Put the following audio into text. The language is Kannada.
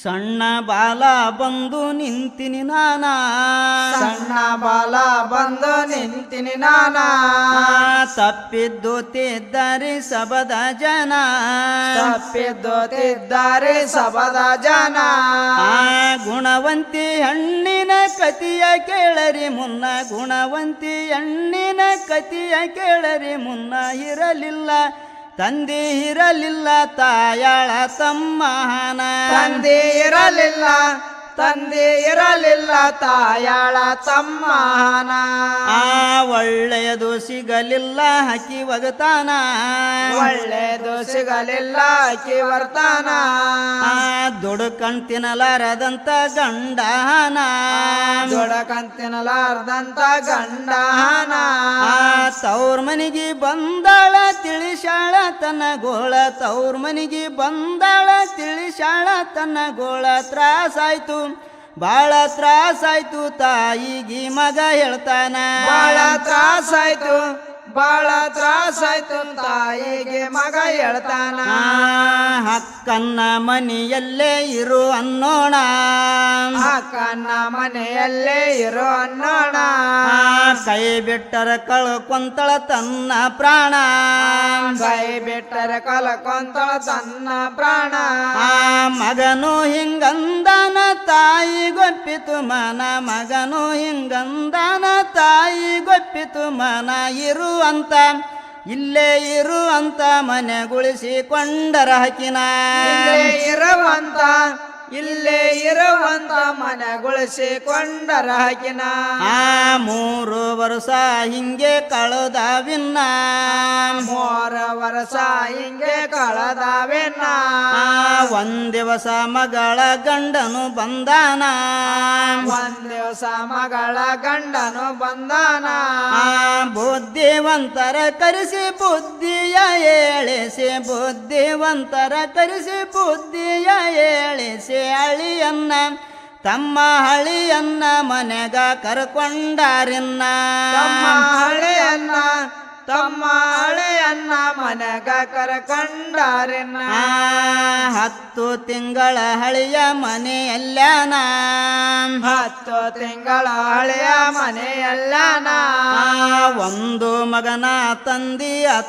ಸಣ್ಣ ಬಾಲ ಬಂದು ನಿಂತಿನಿ ನಾನ ಸಣ್ಣ ಬಾಲ ಬಂದು ನಿಂತಿನಿ ನಾನ ತಪ್ಪಿದ್ದು ತಿದ್ದಾರೆ ಸಬದ ಜನ ತಪ್ಪಿದ್ದೋತಿದ್ದಾರೆ ಸಬದ ಜನ ಗುಣವಂತಿ ಹಣ್ಣಿನ ಕತಿಯ ಕೇಳರಿ ಮುನ್ನ ಗುಣವಂತಿ ಹಣ್ಣಿನ ಕತಿಯ ಕೇಳರಿ ಮುನ್ನ ಇರಲಿಲ್ಲ ತಂದೆ ಇರಲಿಲ್ಲ ತಾಯಾಳ ತಮ್ಮನ ತಂದೆ ಇರಲಿಲ್ಲ ತಾಯಾಳ ತಮ್ಮನ ಒಳ್ಳೆಯದು ಸಿಗಲಿಲ್ಲ ಹಕ್ಕಿ ಒಗತಾನ ಒಳ್ಳೆದು ಸಿಗಲಿಲ್ಲ ಅಕ್ಕಿ ವರ್ತಾನ ದುಡುಕಣ್ ತಿನ್ನಲಾರದಂತ ಗಂಡನ ದೊಡಕಂತಿನಲಾರ್ದಂತ ಗಂಡನ ತವ್ರ ಮನಿಗೆ ಬಂದಾಳ ತಿಳಿಸಾಳ ತನ್ನ ಗೋಳ ತವ್ರ ಮನಿಗೆ ಬಂದಾಳ ತಿಳಿಸಾಳ ತನ್ನ ಗೋಳ ತ್ರಾಸಾಯ್ತು ಬಾಳ ತ್ರಾಸಾಯ್ತು ತಾಯಿಗೆ ಮಗ ಹೇಳ್ತಾನ ಬಾಳ ತ್ರಾಸಾಯ್ತು ತಾಯಿಗೆ ಮಗ ಹೇಳ್ತಾನ ಅಕ್ಕನ್ನ ಮನೆಯಲ್ಲೇ ಇರು ಅನ್ನೋಣ ಅಕ್ಕನ ಮನೆಯಲ್ಲೇ ಇರೋ ಅನ್ನೋಣ ಕೈ ಬಿಟ್ಟರ ಕಳ್ಕೊಂತಳ ತನ್ನ ಪ್ರಾಣ ಕೈ ಬಿಟ್ಟರೆ ಕಲಕೊಂತಳ ತನ್ನ ಪ್ರಾಣ ಮಗನು ಹಿಂಗಂದನ ತಾಯಿ ಗೊಪ್ಪಿತು ಮನ ಮಗನು ಹಿಂಗಂದನ ತಾಯಿ ಗೊಪ್ಪಿತು ಮನ ಇರು ಅಂತ ಇಲ್ಲೇ ಇರು ಅಂತ ಮನೆಗೊಳಿಸಿಕೊಂಡರ ಹಕಿನ ಇಲ್ಲೇ ಇರುವಂತ ಮನೆಗೊಳಿಸಿಕೊಂಡರ ಹಕಿನ 3 ವರ್ಷ ಹಿಂಗೆ ಕಳೆದವಿನ್ನ 3 ವರ್ಷ ಹಿಂಗೆ ಕಳೆದವಿನ್ನ ಒಂದ್ ದಿವಸ ಮಗಳ ಗಂಡನು ಬಂದಾನ ಒಂದ್ ದಿವಸ ಮಗಳ ಗಂಡನು ಬಂದಾನ ಬುದ್ಧಿವಂತರ ಕರೆಸಿ ಬುದ್ಧಿಯ ಹೇಳಿಸಿ ಬುದ್ಧಿವಂತರ ಕರೆಸಿ ಬುದ್ಧಿಯ ಹೇಳಿಸಿ ಅಳಿಯನ್ನ ತಮ್ಮ ಹಳಿಯನ್ನ ಮನೆಗ ಕರ್ಕೊಂಡಾರಿನ್ನ ತಮ್ಮ ಹಳೆಯನ್ನ ಮನೆಗ ಕರ್ಕೊಂಡಾರಿನ್ನ 10 ತಿಂಗಳ ಹಳೆಯ ಮನೆಯಲ್ಲಾನ 10 ತಿಂಗಳ ಹಳೆಯ ಮನೆಯಲ್ಲಾನ ಒಂದು ಮಗನ ತಂದಿ ಆತ